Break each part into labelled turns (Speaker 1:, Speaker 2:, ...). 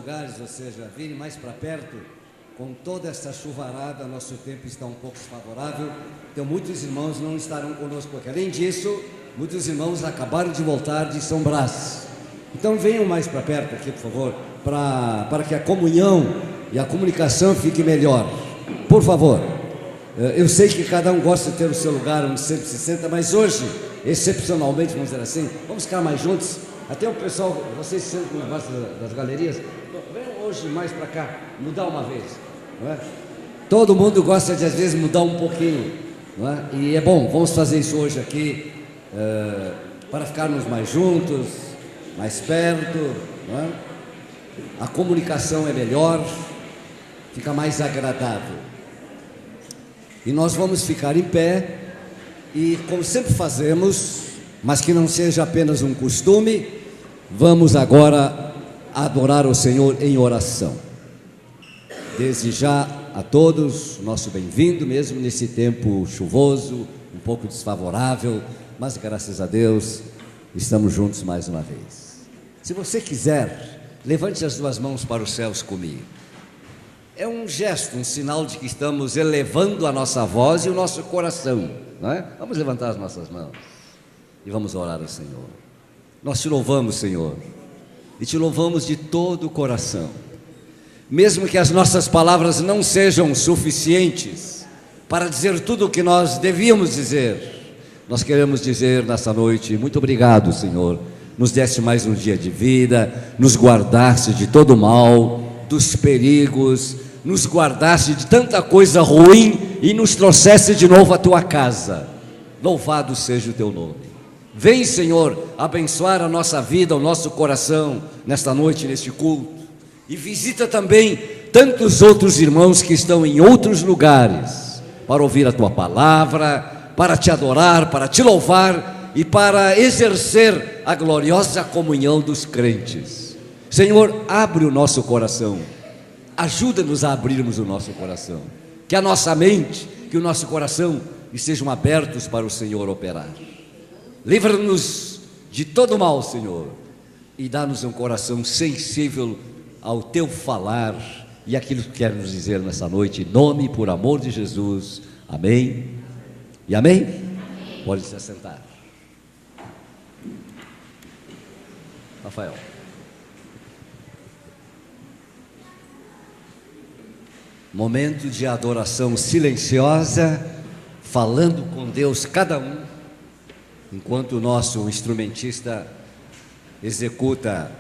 Speaker 1: lugares, ou seja, virem mais para perto. Com toda essa chuvarada, nosso tempo está um pouco desfavorável, então muitos irmãos não estarão conosco aqui. Além disso, muitos irmãos acabaram de voltar de São Brás. Então venham mais para perto aqui, por favor, para que a comunhão e a comunicação fique melhor. Por favor. Eu sei que cada um gosta de ter o seu lugar onde sempre se senta, mas hoje, excepcionalmente, vamos dizer assim, vamos ficar mais juntos. Até o pessoal, vocês se sentam no negócio das galerias, venham hoje mais para cá, mudar uma vez, não é? Todo mundo gosta de às vezes mudar um pouquinho, não é? E é bom, vamos fazer isso hoje aqui, para ficarmos mais juntos, mais perto, não é? A comunicação é melhor, fica mais agradável. E nós vamos ficar em pé e, como sempre fazemos, mas que não seja apenas um costume, vamos agora adorar o Senhor em oração. Desde já a todos, nosso bem-vindo, mesmo nesse tempo chuvoso, um pouco desfavorável, mas graças a Deus estamos juntos mais uma vez. Se você quiser, levante as duas mãos para os céus comigo. É um gesto, um sinal de que estamos elevando a nossa voz e o nosso coração, não é? Vamos levantar as nossas mãos e vamos orar ao Senhor. Nós te louvamos, Senhor, e te louvamos de todo o coração. Mesmo que as nossas palavras não sejam suficientes para dizer tudo o que nós devíamos dizer, nós queremos dizer nessa noite, muito obrigado, Senhor, nos deste mais um dia de vida, nos guardaste de todo o mal, dos perigos, nos guardaste de tanta coisa ruim e nos trouxeste de novo à tua casa. Louvado seja o teu nome. Vem, Senhor, abençoar a nossa vida, o nosso coração nesta noite, neste culto, e visita também tantos outros irmãos que estão em outros lugares para ouvir a tua palavra, para te adorar, para te louvar e para exercer a gloriosa comunhão dos crentes. Senhor, abre o nosso coração, ajuda-nos a abrirmos o nosso coração, que a nossa mente, que o nosso coração estejam abertos para o Senhor operar. Livra-nos de todo mal, Senhor, e dá-nos um coração sensível ao teu falar e aquilo que quer nos dizer nessa noite, em nome e por amor de Jesus, amém e amém? Pode se assentar. Rafael. Momento de adoração silenciosa, falando com Deus cada um, enquanto o nosso instrumentista executa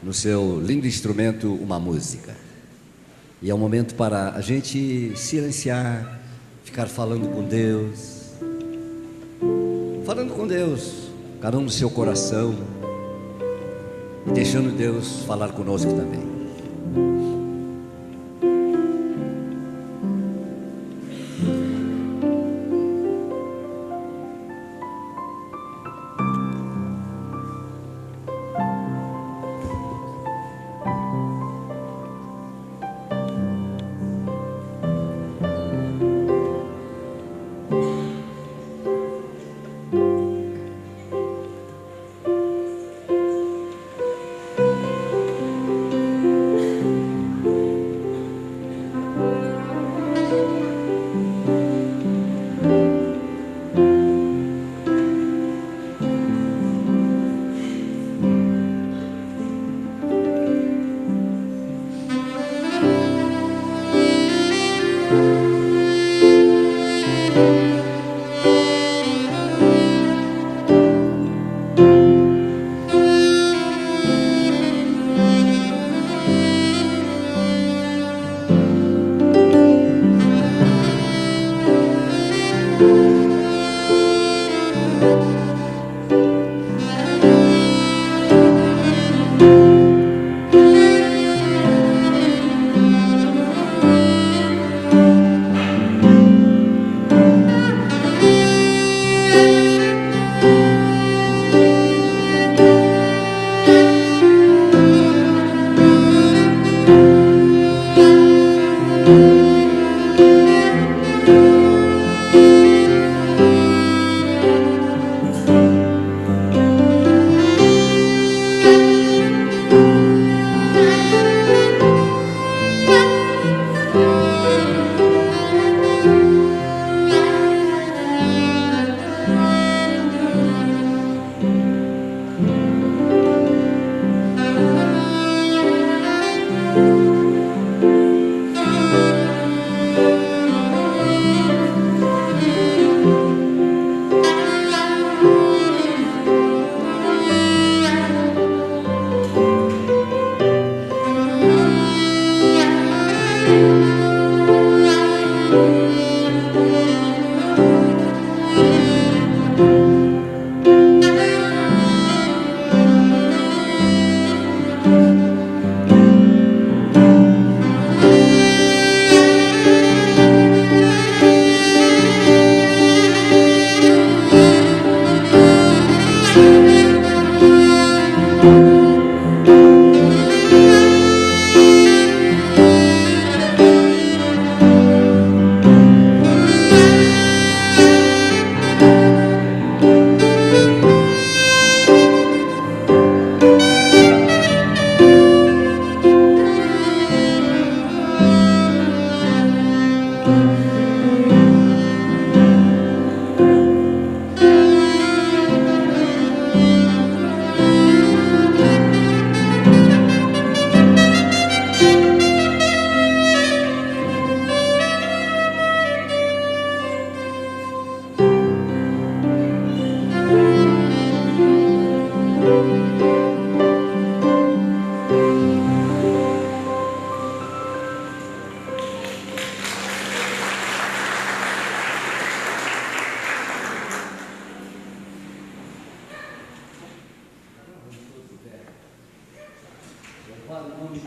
Speaker 1: no seu lindo instrumento uma música. E é um momento para a gente silenciar, ficar falando com Deus, cada um no seu coração, e deixando Deus falar conosco também.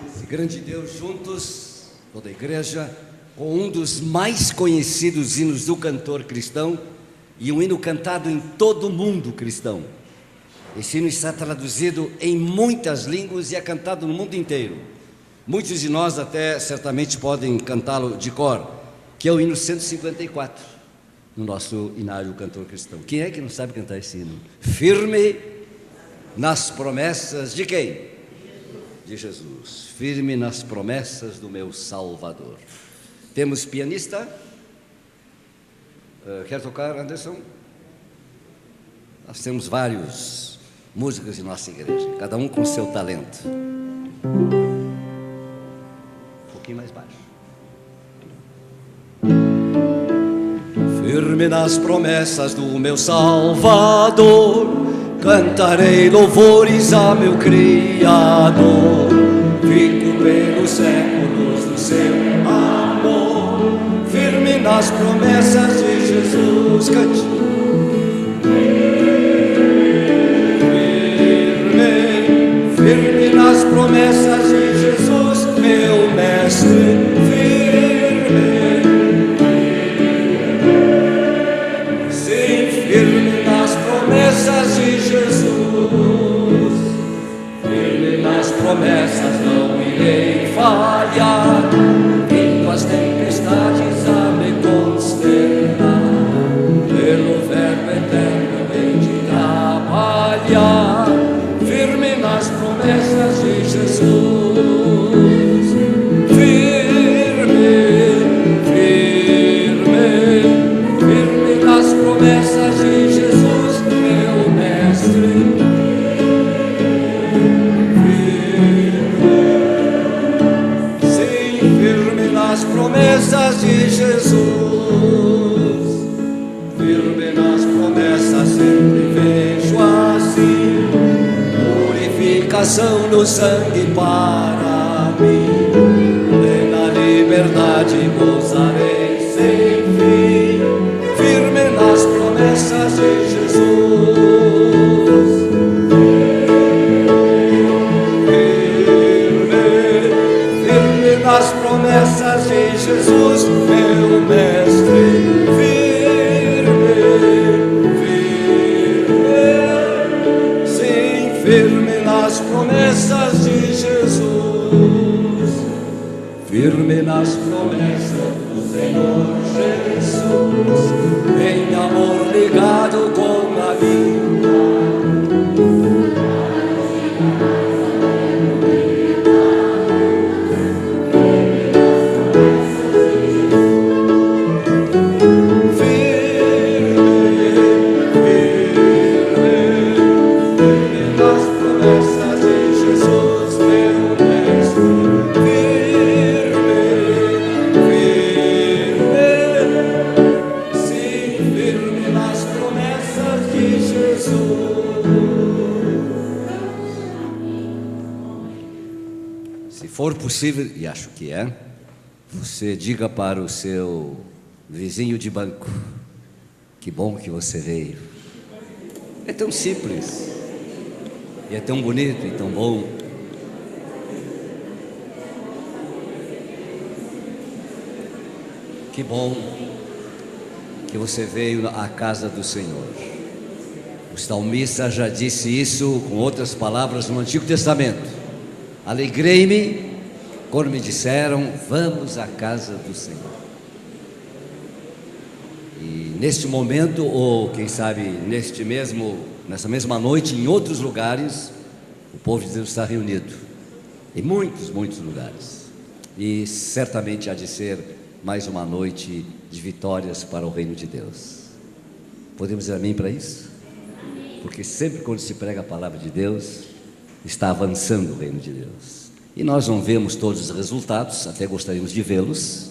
Speaker 1: Esse grande Deus, juntos, toda a igreja, com um dos mais conhecidos hinos do cantor cristão e um hino cantado em todo o mundo cristão. Esse hino está traduzido em muitas línguas e é cantado no mundo inteiro. Muitos de nós até certamente podem cantá-lo de cor, que é o hino 154 no nosso hinário cantor cristão. Quem é que não sabe cantar esse hino? Firme nas promessas de quem? De Jesus. Firme nas promessas do meu Salvador. Temos pianista? Quer tocar, Anderson? Nós temos vários músicos em nossa igreja, cada um com seu talento. Um pouquinho mais baixo. Firme nas promessas do meu Salvador, cantarei louvores a meu Criador. Fico pelos séculos do seu amor, firme nas promessas de Jesus. Cante. Firme, firme nas promessas de Jesus, meu mestre. Firme, sim, firme nas promessas de Jesus. Firme nas promessas, não irei falhar. Vindo as tempestades a me consternar, pelo verbo eterno hei de trabalhar. Firme nas promessas de Jesus. Firme, firme, firme nas promessas de Jesus, meu mestre. Nas promessas de Jesus, firme nas promessas, sempre vejo assim purificação no sangue para mim. Plena liberdade gozarei sem fim, firme nas promessas de Jesus. Firme nas promessas de Jesus, meu mestre. Firme, firme, sim, firme nas promessas de Jesus. Firme nas promessas do Senhor Jesus, em amor ligado com a vida. Firme for possível, e acho que é, você diga para o seu vizinho de banco: que bom que você veio. É tão simples, e é tão bonito e tão bom. Que bom que você veio à casa do Senhor. O salmista já disse isso com outras palavras no Antigo Testamento: alegrei-me quando me disseram, vamos à casa do Senhor. E neste momento, ou quem sabe nessa mesma noite, em outros lugares, o povo de Deus está reunido, em muitos lugares, e certamente há de ser mais uma noite de vitórias para o reino de Deus. Podemos dizer amém para isso? Porque sempre quando se prega a palavra de Deus, está avançando o reino de Deus. E nós não vemos todos os resultados, até gostaríamos de vê-los.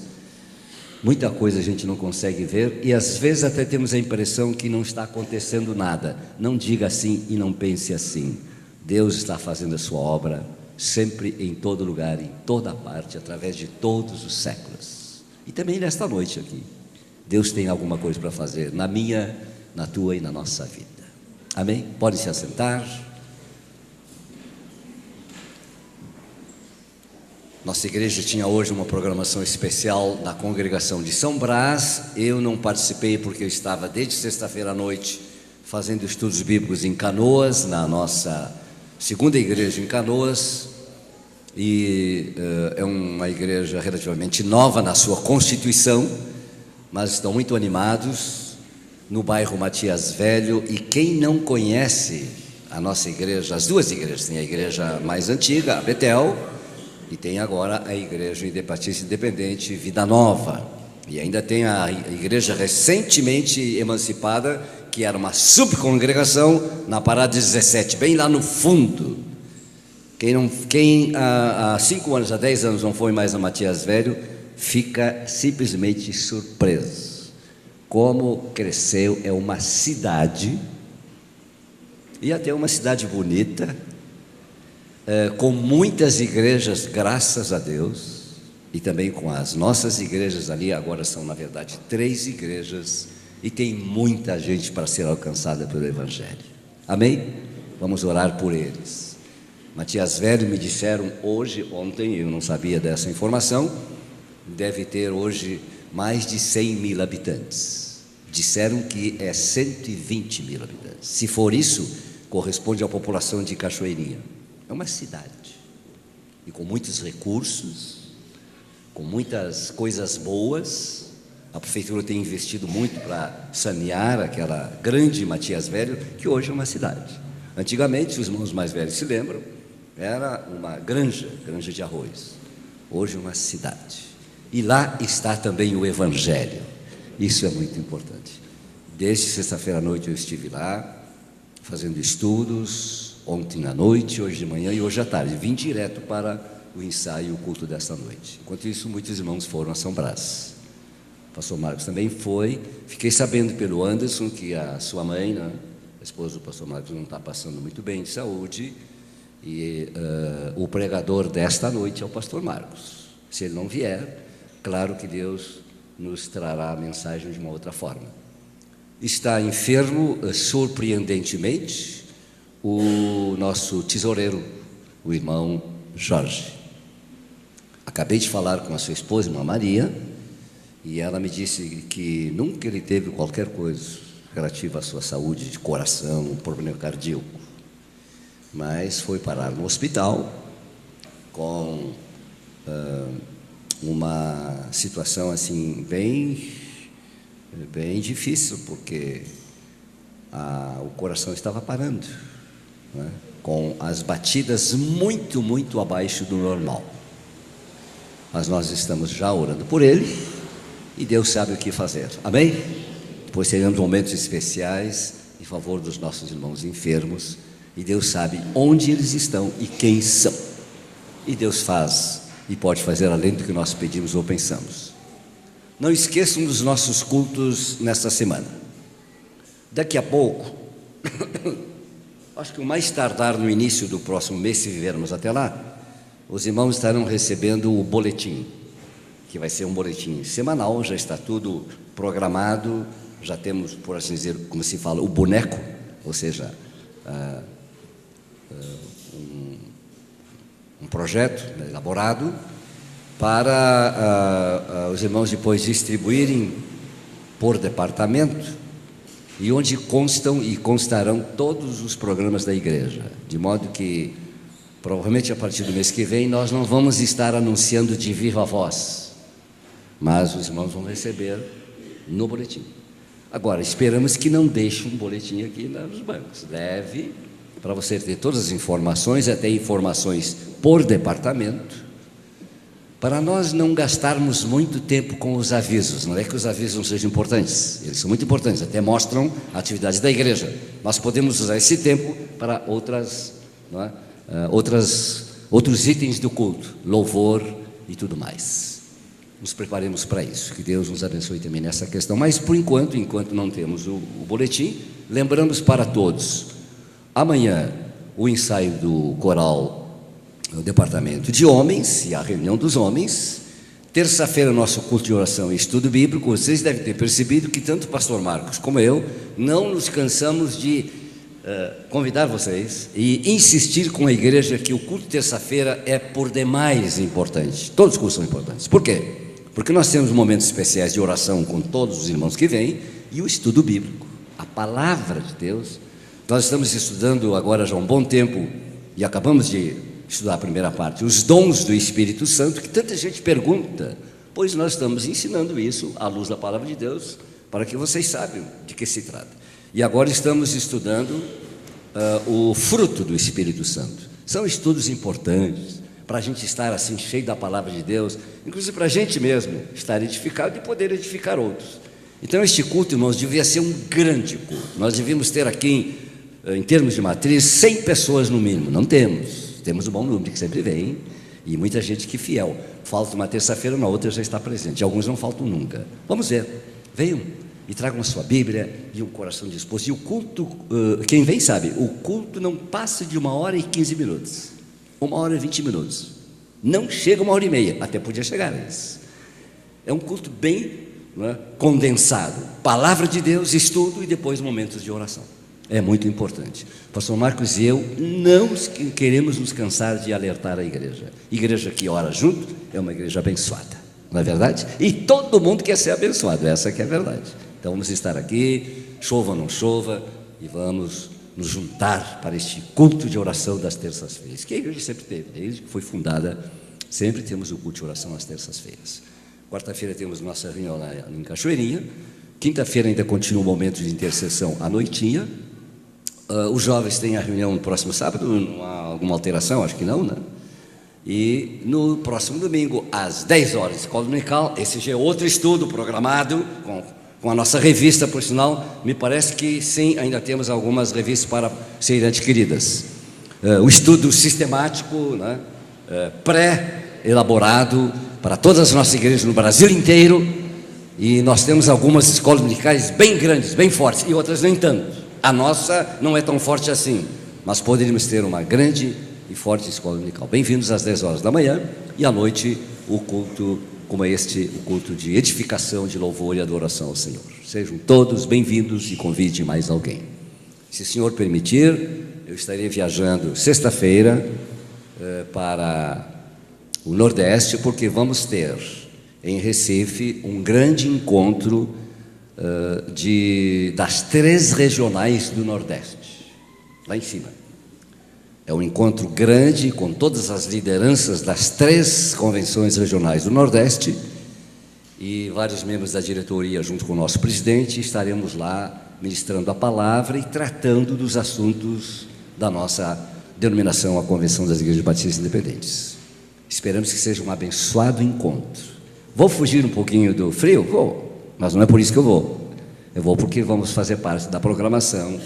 Speaker 1: Muita coisa a gente não consegue ver, e às vezes até temos a impressão que não está acontecendo nada. Não diga assim e não pense assim. Deus está fazendo a sua obra sempre, em todo lugar, em toda parte, através de todos os séculos. E também nesta noite aqui, Deus tem alguma coisa para fazer na minha, na tua e na nossa vida. Amém? Podem se assentar. Nossa igreja tinha hoje uma programação especial na congregação de São Brás. Eu não participei porque eu estava desde sexta-feira à noite fazendo estudos bíblicos em Canoas, na nossa segunda igreja em Canoas. E é uma igreja relativamente nova na sua constituição, mas estão muito animados no bairro Matias Velho. E quem não conhece a nossa igreja, as duas igrejas, tem a igreja mais antiga, a Betel, e tem agora a igreja Batista Independente Vida Nova, e ainda tem a igreja recentemente emancipada, que era uma subcongregação na Parada 17, bem lá no fundo. Quem há 5 anos, há 10 anos não foi mais a Matias Velho, fica simplesmente surpreso como cresceu. É uma cidade, e até uma cidade bonita, com muitas igrejas, graças a Deus, e também com as nossas igrejas ali. Agora são, na verdade, 3 igrejas, e tem muita gente para ser alcançada pelo Evangelho. Amém? Vamos orar por eles. Matias Velho, me disseram ontem, eu não sabia dessa informação, deve ter hoje mais de 100 mil habitantes. Disseram que é 120 mil habitantes. Se for isso, corresponde à população de Cachoeirinha. É uma cidade, e com muitos recursos, com muitas coisas boas. A prefeitura tem investido muito para sanear aquela grande Matias Velho, que hoje é uma cidade. Antigamente, os irmãos mais velhos se lembram, era uma granja de arroz. Hoje é uma cidade, e lá está também o Evangelho. Isso é muito importante. Desde sexta-feira à noite eu estive lá, fazendo estudos, ontem à noite, hoje de manhã e hoje à tarde. Vim direto para o ensaio e o culto desta noite. Enquanto isso, muitos irmãos foram a São Brás. O pastor Marcos também foi. Fiquei sabendo pelo Anderson que a sua mãe, né, a esposa do pastor Marcos, não está passando muito bem de saúde, e o pregador desta noite é o pastor Marcos. Se ele não vier, claro que Deus nos trará a mensagem de uma outra forma. Está enfermo, surpreendentemente, o nosso tesoureiro, o irmão Jorge. Acabei de falar com a sua esposa, irmã Maria, e ela me disse que nunca ele teve qualquer coisa relativa à sua saúde de coração, um problema cardíaco, mas foi parar no hospital com uma situação assim bem difícil, porque o coração estava parando, né, com as batidas muito abaixo do normal. Mas nós estamos já orando por ele, e Deus sabe o que fazer. Amém? Depois teremos momentos especiais em favor dos nossos irmãos enfermos, e Deus sabe onde eles estão e quem são, e Deus faz e pode fazer além do que nós pedimos ou pensamos. Não esqueçam dos nossos cultos nesta semana. Daqui a pouco, acho que o mais tardar no início do próximo mês, se vivermos até lá, os irmãos estarão recebendo o boletim, que vai ser um boletim semanal, já está tudo programado, já temos, por assim dizer, como se fala, o boneco, ou seja, um projeto elaborado para os irmãos depois distribuírem por departamento, e onde constam e constarão todos os programas da igreja, de modo que provavelmente a partir do mês que vem nós não vamos estar anunciando de viva voz, mas os irmãos vão receber no boletim. Agora, esperamos que não deixe um boletim aqui nos bancos, leve para você ter todas as informações, até informações por departamento, para nós não gastarmos muito tempo com os avisos. Não é que os avisos não sejam importantes, eles são muito importantes, até mostram a atividade da igreja. Nós podemos usar esse tempo para outros itens do culto, louvor e tudo mais. Nos preparemos para isso, que Deus nos abençoe também nessa questão. Mas por enquanto não temos o boletim, lembramos para todos, amanhã o ensaio do coral, o departamento de homens e a reunião dos homens. Terça-feira, nosso culto de oração e estudo bíblico. Vocês devem ter percebido que tanto o pastor Marcos como eu não nos cansamos de convidar vocês e insistir com a igreja que o culto de terça-feira é por demais importante. Todos os cultos são importantes. Por quê? Porque nós temos momentos especiais de oração com todos os irmãos que vêm e o estudo bíblico, a palavra de Deus. Nós estamos estudando agora já há um bom tempo e acabamos de estudar a primeira parte, os dons do Espírito Santo, que tanta gente pergunta, pois nós estamos ensinando isso à luz da palavra de Deus, para que vocês saibam de que se trata. E agora estamos estudando o fruto do Espírito Santo. São estudos importantes, para a gente estar assim, cheio da palavra de Deus, inclusive para a gente mesmo estar edificado e poder edificar outros. Então este culto, irmãos, devia ser um grande culto. Nós devíamos ter aqui, em termos de matriz, 100 pessoas no mínimo. Não temos. Temos um bom número que sempre vem, e muita gente que fiel. Falta uma terça-feira, na outra já está presente. Alguns não faltam nunca. Vamos ver. Venham e tragam a sua Bíblia e um coração disposto. E o culto, quem vem sabe, o culto não passa de 1h15. 1h20. Não chega 1h30, até podia chegar a isso. É um culto bem condensado. Palavra de Deus, estudo e depois momentos de oração. É muito importante. Pastor Marcos e eu não queremos nos cansar de alertar a igreja. Igreja que ora junto é uma igreja abençoada, não é verdade? E todo mundo quer ser abençoado, essa que é a verdade. Então vamos estar aqui, chova ou não chova, e vamos nos juntar para este culto de oração das terças-feiras, que a igreja sempre teve, desde que foi fundada, sempre temos o culto de oração às terças-feiras. Quarta-feira temos nossa reunião lá em Cachoeirinha, quinta-feira ainda continua o momento de intercessão à noitinha. Os jovens têm a reunião no próximo sábado, não há alguma alteração? Acho que não, né? E no próximo domingo, às 10 horas, escola dominical. Esse já é outro estudo programado com a nossa revista, por sinal. Me parece que sim, ainda temos algumas revistas para serem adquiridas. O estudo sistemático, né? Pré-elaborado para todas as nossas igrejas no Brasil inteiro. E nós temos algumas escolas dominicais bem grandes, bem fortes, e outras nem tanto. A nossa não é tão forte assim, mas poderíamos ter uma grande e forte escola dominical. Bem-vindos às 10 horas da manhã e à noite o culto como este, o culto de edificação, de louvor e adoração ao Senhor. Sejam todos bem-vindos e convide mais alguém. Se o Senhor permitir, eu estarei viajando sexta-feira para o Nordeste, porque vamos ter em Recife um grande encontro das 3 regionais do Nordeste, lá em cima. É um encontro grande com todas as lideranças das 3 convenções regionais do Nordeste e vários membros da diretoria junto com o nosso presidente. Estaremos lá ministrando a palavra e tratando dos assuntos da nossa denominação, a Convenção das Igrejas Batistas Independentes. Esperamos que seja um abençoado encontro. Vou fugir um pouquinho do frio? Vou. Mas não é por isso que eu vou. Eu vou porque vamos fazer parte da programação,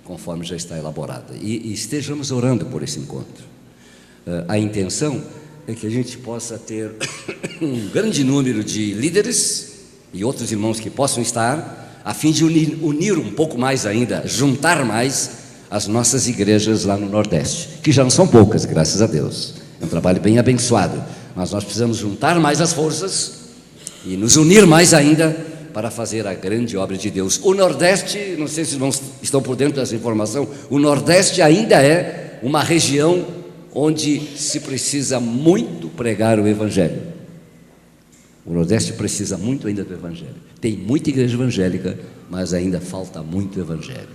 Speaker 1: conforme já está elaborada. E estejamos orando por esse encontro. A intenção é que a gente possa ter um grande número de líderes e outros irmãos que possam estar, a fim de unir um pouco mais ainda, juntar mais as nossas igrejas lá no Nordeste, que já não são poucas, graças a Deus. É um trabalho bem abençoado, mas nós precisamos juntar mais as forças e nos unir mais ainda para fazer a grande obra de Deus. O Nordeste, não sei se os irmãos estão por dentro dessa informação, o Nordeste ainda é uma região onde se precisa muito pregar o Evangelho. O Nordeste precisa muito ainda do Evangelho. Tem muita igreja evangélica, mas ainda falta muito Evangelho.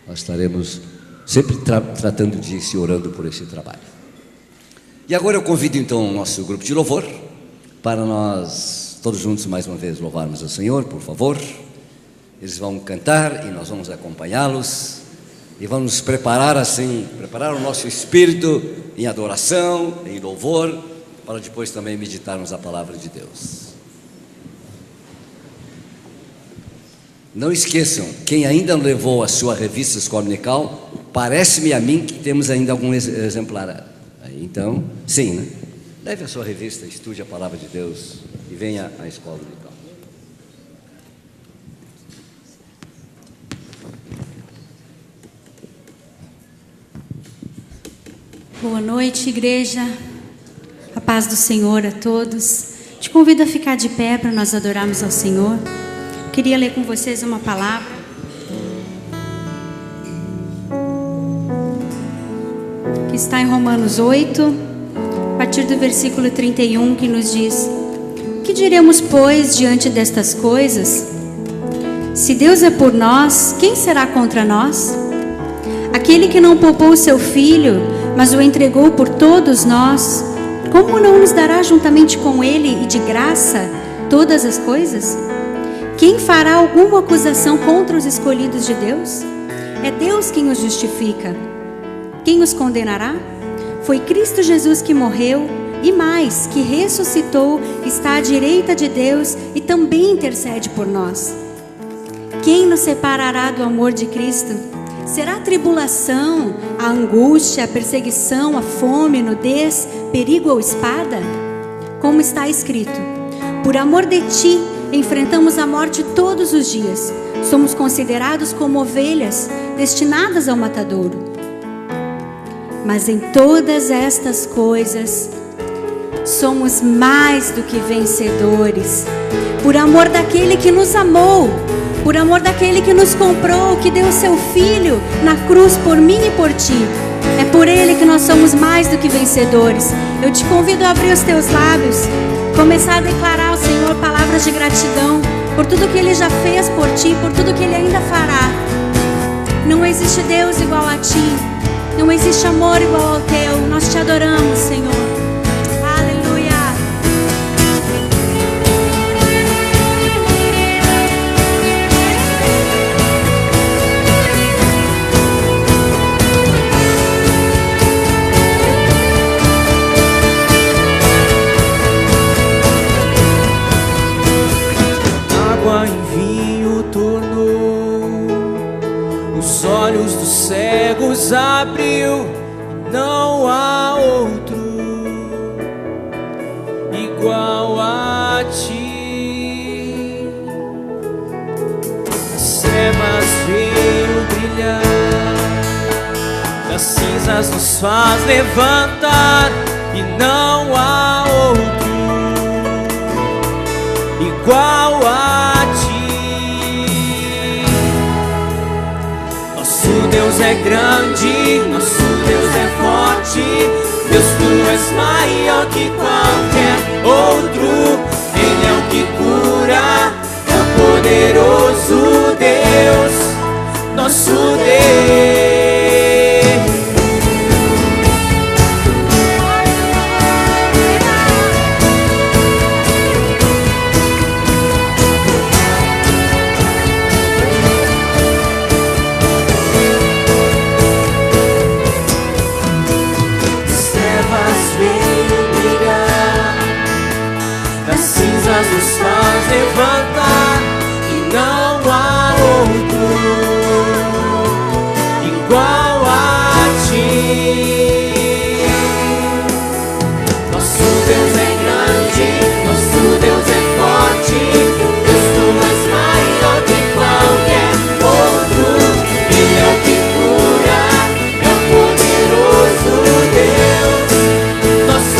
Speaker 1: Nós estaremos sempre tratando disso e orando por esse trabalho. E agora eu convido então o nosso grupo de louvor para nós todos juntos mais uma vez louvarmos o Senhor, por favor. Eles vão cantar e nós vamos acompanhá-los e vamos nos preparar assim, preparar o nosso espírito em adoração, em louvor, para depois também meditarmos a palavra de Deus. Não esqueçam, quem ainda não levou a sua revista Escola Dominical, parece-me a mim que temos ainda algum exemplar. Então, sim, né? Leve a sua revista, estude a palavra de Deus e venha à Escola Dominical.
Speaker 2: Boa noite, igreja. A paz do Senhor a todos. Te convido a ficar de pé para nós adorarmos ao Senhor. Queria ler com vocês uma palavra que está em Romanos 8, a partir do versículo 31, que nos diz: que diremos, pois, diante destas coisas? Se Deus é por nós, quem será contra nós? Aquele que não poupou o seu filho, mas o entregou por todos nós, como não nos dará juntamente com ele e de graça todas as coisas? Quem fará alguma acusação contra os escolhidos de Deus? É Deus quem os justifica. Quem os condenará? Foi Cristo Jesus que morreu e mais, que ressuscitou, está à direita de Deus e também intercede por nós. Quem nos separará do amor de Cristo? Será a tribulação, a angústia, a perseguição, a fome, nudez, perigo ou espada? Como está escrito: por amor de ti, enfrentamos a morte todos os dias. Somos considerados como ovelhas, destinadas ao matadouro. Mas em todas estas coisas, somos mais do que vencedores, por amor daquele que nos amou, por amor daquele que nos comprou, que deu o seu Filho na cruz por mim e por ti. É por ele que nós somos mais do que vencedores. Eu te convido a abrir os teus lábios, começar a declarar ao Senhor palavras de gratidão por tudo que Ele já fez por ti, por tudo que Ele ainda fará. Não existe Deus igual a ti, não existe amor igual ao teu. Nós te adoramos, Senhor. Aleluia.
Speaker 3: Água em vinho tornou, os olhos dos cegos abriu, não há outro igual a ti. As trevas veio brilhar, das cinzas nos faz levantar, e não há outro igual a ti. Nosso Deus é grande, nosso Deus é forte, Deus, tu és maior que qualquer outro. Ele é o que cura, é o poderoso Deus, nosso Deus. Nos faz levantar, e não há outro igual a ti. Nosso Deus é grande, nosso Deus é forte, Deus, tu és maior que qualquer outro. Ele é o que cura, é o poderoso Deus, nosso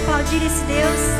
Speaker 2: aplaudir esse Deus?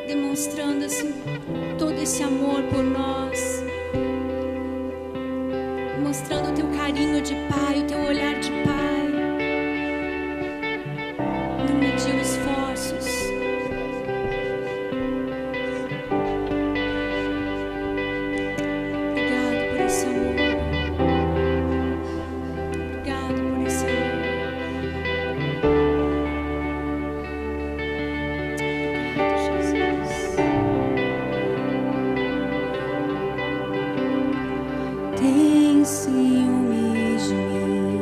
Speaker 4: Demonstrando assim todo esse amor por nós, mostrando o teu carinho de pai, o teu olhar de pai. Não mediu esforços. Obrigado por esse amor. Obrigado por esse amor.
Speaker 2: Tem ciúmes de mim,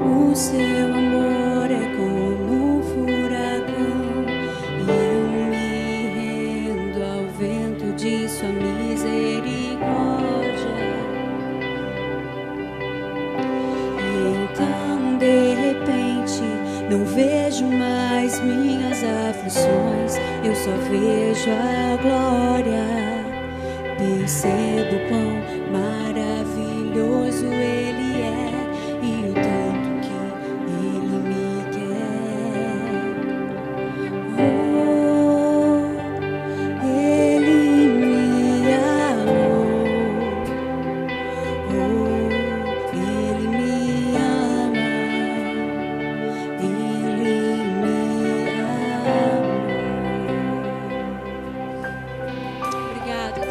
Speaker 2: o seu amor é como um furacão, e eu me rendo ao vento de sua misericórdia. Então de repente
Speaker 4: Não vejo mais minhas aflições, eu só vejo a glória. Percebo quão maravilhoso Ele é e o tanto que Ele me quer. Oh, Ele me amou. Oh, Ele me ama. Ele me amou. Obrigada.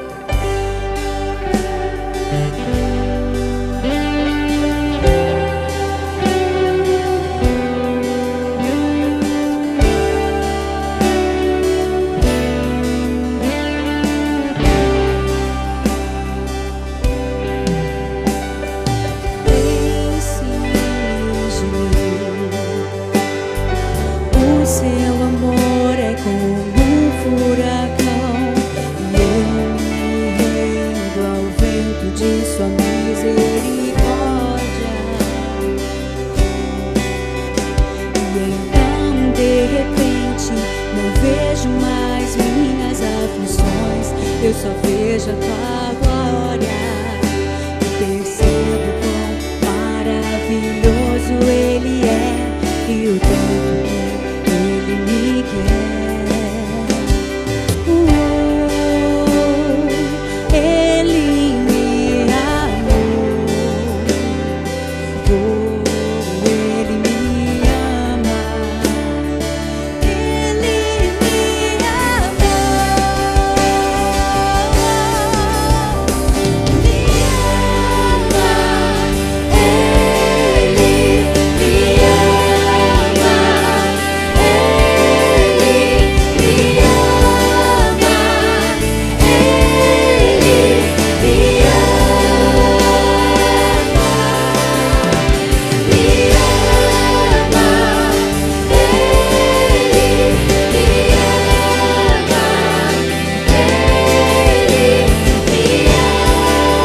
Speaker 4: O seu amor é como um furacão e eu me rendo ao vento de sua misericórdia. E então de repente não vejo mais minhas aflições, eu só vejo a tua glória. E percebo quão maravilhoso Ele é e o tanto que Ele me quer. Ele me amou. Ele me ama. Ele me amou. Me ama. Ele me ama.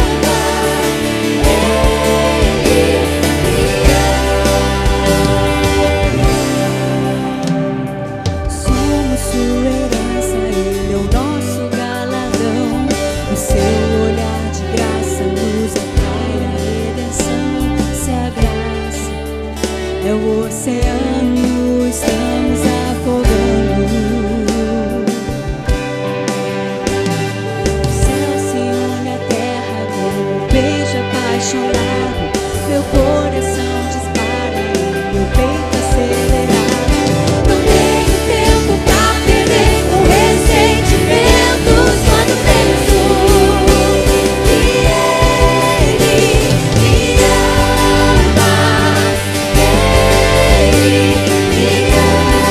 Speaker 4: Somos sua herança, Ele é o nosso galardão. O seu olhar de graça nos atrai a redenção. Se a graça é o oceano, estamos afogando. O céu se une à terra como um beijo apaixonado. Meu coração dispara e meu peito acelerado. Não tenho tempo pra perder com ressentimentos quando penso que Ele me ama. Ele me ama. Ele me ama.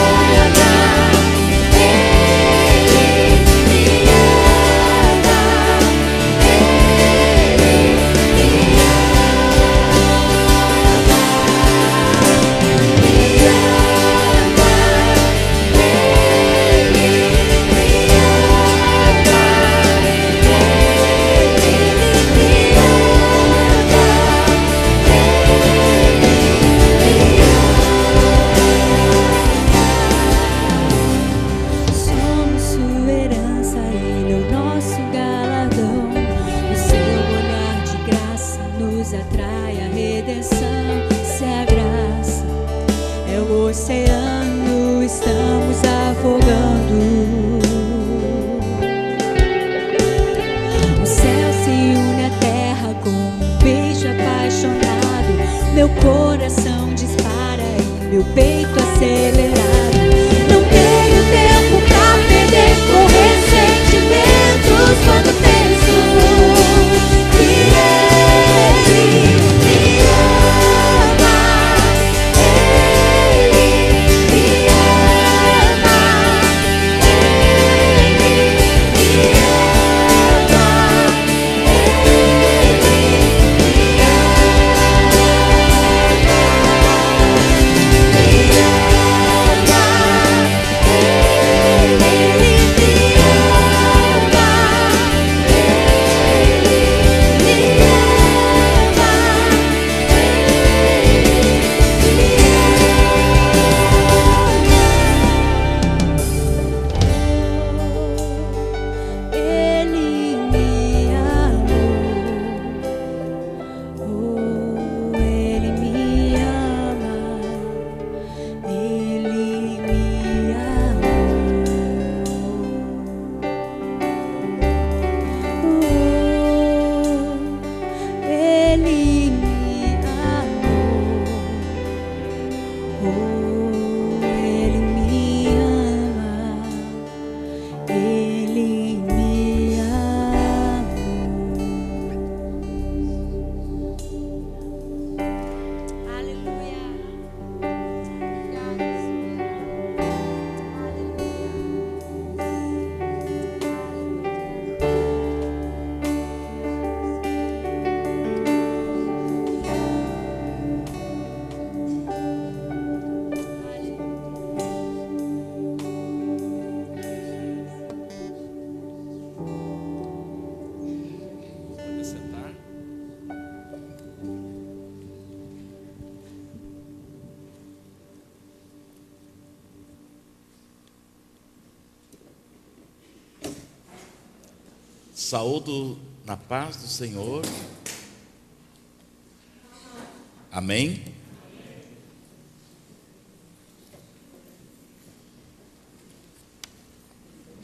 Speaker 4: Somos sua herança, Ele é o nosso galardão. O seu olhar de graça nos atrai a redenção. Se a graça é o oceano, estamos afogando. O céu se une à terra como um beijo apaixonado. Meu coração dispara e meu peito acelerado. Não tenho tempo pra perder com ressentimentos quando penso que Ele me ama. Ele me ama. Ele me ama. Ele me ama.
Speaker 5: Saúdo na paz do Senhor. Amém?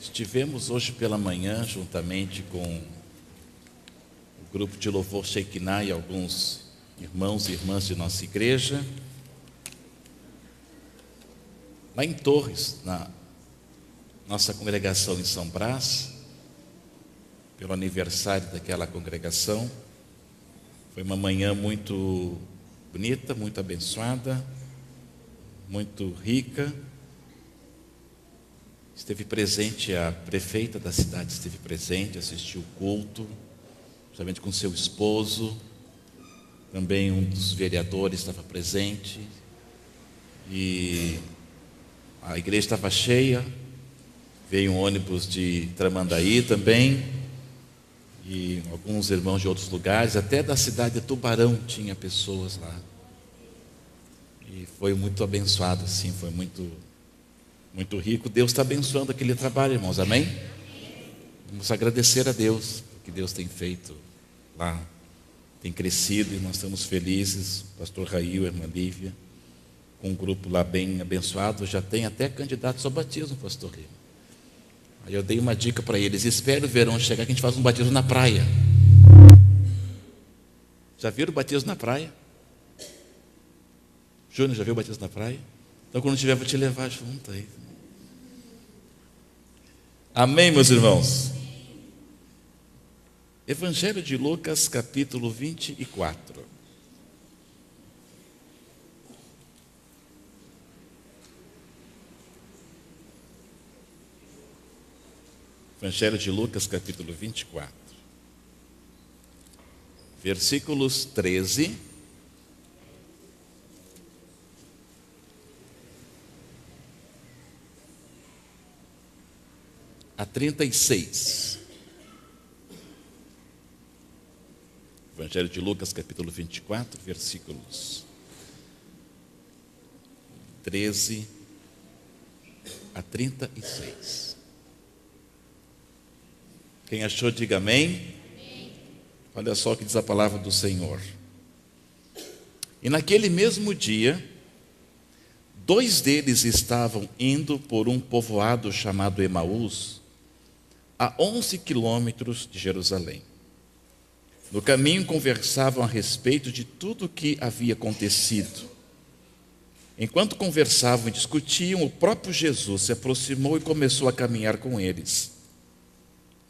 Speaker 5: Estivemos hoje pela manhã, juntamente com o grupo de louvor Shekinah e alguns irmãos e irmãs de nossa igreja, lá em Torres, na nossa congregação em São Brás, pelo aniversário daquela congregação. Foi uma manhã muito bonita, muito abençoada, muito rica. Esteve presente a prefeita da cidade, esteve presente, assistiu o culto, justamente com seu esposo. Também um dos vereadores estava presente. E a igreja estava cheia. Veio um ônibus de Tramandaí também. E alguns irmãos de outros lugares, até da cidade de Tubarão tinha pessoas lá. E foi muito abençoado, assim, foi muito rico. Deus está abençoando aquele trabalho, irmãos, amém? Vamos agradecer a Deus, o que Deus tem feito lá, tem crescido, e nós estamos felizes. O pastor Rail, a irmã Lívia, com um grupo lá bem abençoado, já tem até candidatos ao batismo, pastor Rail. Aí eu dei uma dica para eles: espere o verão chegar que a gente faz um batismo na praia. Já viram o batismo na praia? Júnior, já viu o batismo na praia? Então quando tiver, vou te levar junto aí. Amém, meus irmãos? Evangelho de Lucas, capítulo 24. Evangelho de Lucas, capítulo 24, versículos 13 a 36. Evangelho de Lucas, capítulo 24, versículos 13 a 36. Quem achou, diga amém. Olha só o que diz a palavra do Senhor. E naquele mesmo dia, 2 deles estavam indo por um povoado chamado Emaús, a 11 quilômetros de Jerusalém. No caminho conversavam a respeito de tudo o que havia acontecido. Enquanto conversavam e discutiam, o próprio Jesus se aproximou e começou a caminhar com eles.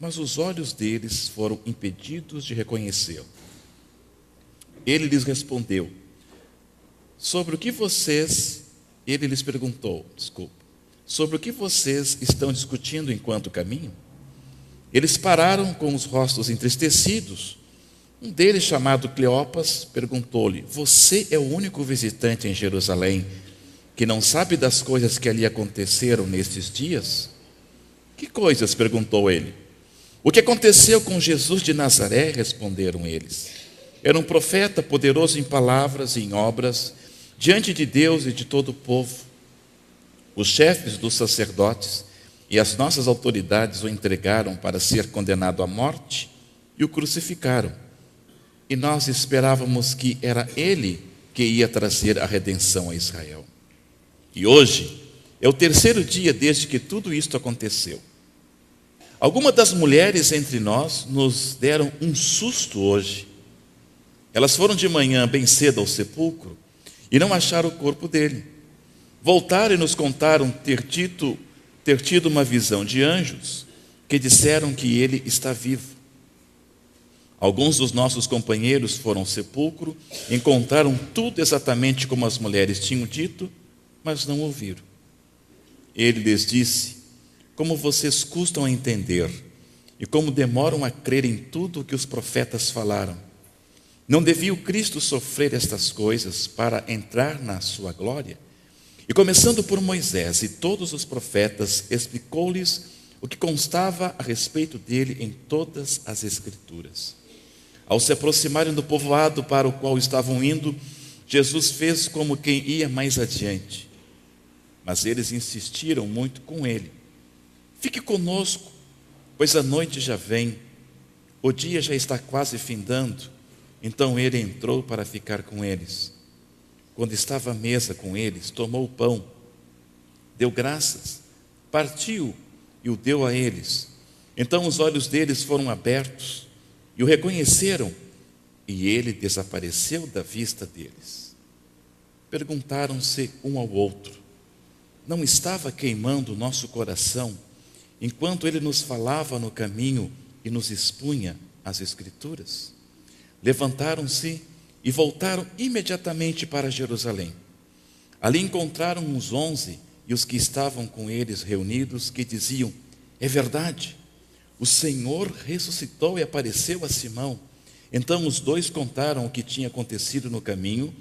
Speaker 5: Mas os olhos deles foram impedidos de reconhecê-lo. Ele lhes respondeu: ele lhes perguntou, sobre o que vocês estão discutindo enquanto caminham? Eles pararam com os rostos entristecidos. Um deles, chamado Cleopas, perguntou-lhe: você é o único visitante em Jerusalém que não sabe das coisas que ali aconteceram nestes dias? Que coisas? Perguntou ele. O que aconteceu com Jesus de Nazaré? Responderam eles. Era um profeta poderoso em palavras e em obras, diante de Deus e de todo o povo. Os chefes dos sacerdotes e as nossas autoridades o entregaram para ser condenado à morte e o crucificaram. E nós esperávamos que era ele que ia trazer a redenção a Israel. E hoje é o 3º dia desde que tudo isto aconteceu. Algumas das mulheres entre nós nos deram um susto hoje. Elas foram de manhã bem cedo ao sepulcro e não acharam o corpo dele. Voltaram e nos contaram ter tido uma visão de anjos que disseram que ele está vivo. Alguns dos nossos companheiros foram ao sepulcro, encontraram tudo exatamente como as mulheres tinham dito, mas não ouviram. Ele lhes disse: como vocês custam a entender e como demoram a crer em tudo o que os profetas falaram. Não devia o Cristo sofrer estas coisas para entrar na sua glória? E começando por Moisés e todos os profetas, explicou-lhes o que constava a respeito dele em todas as Escrituras. Ao se aproximarem do povoado para o qual estavam indo, Jesus fez como quem ia mais adiante. Mas eles insistiram muito com ele: fique conosco, pois a noite já vem O dia já está quase findando, então ele entrou para ficar com eles. Quando estava à mesa com eles, tomou o pão, deu graças, partiu e o deu a eles. Então os olhos deles foram abertos e o reconheceram, e ele desapareceu da vista deles. Perguntaram-se um ao outro: não estava queimando o nosso coração enquanto ele nos falava no caminho e nos expunha as Escrituras? Levantaram-se e voltaram imediatamente para Jerusalém. Ali encontraram os 11 e os que estavam com eles reunidos, que diziam: é verdade, o Senhor ressuscitou e apareceu a Simão. Então os dois contaram o que tinha acontecido no caminho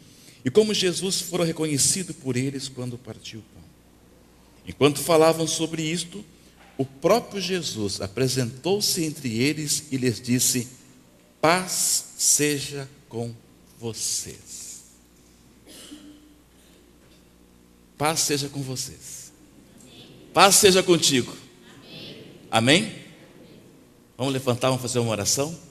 Speaker 5: e como Jesus fora reconhecido por eles quando partiu o pão. Enquanto falavam sobre isto, o próprio Jesus apresentou-se entre eles e lhes disse: paz seja com vocês. Paz seja com vocês. Paz seja contigo. Amém? Vamos levantar, vamos fazer uma oração?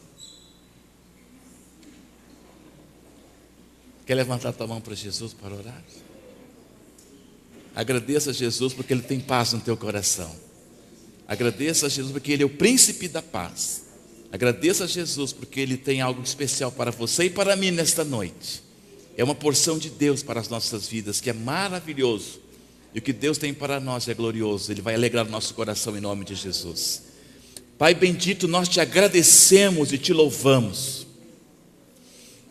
Speaker 5: Quer levantar a tua mão para Jesus para orar? Agradeça a Jesus porque Ele tem paz no teu coração. Agradeça a Jesus porque Ele é o príncipe da paz. Agradeça a Jesus porque Ele tem algo especial para você e para mim nesta noite. É uma porção de Deus para as nossas vidas, que é maravilhoso. E o que Deus tem para nós é glorioso. Ele vai alegrar o nosso coração em nome de Jesus. Pai bendito, nós te agradecemos e te louvamos.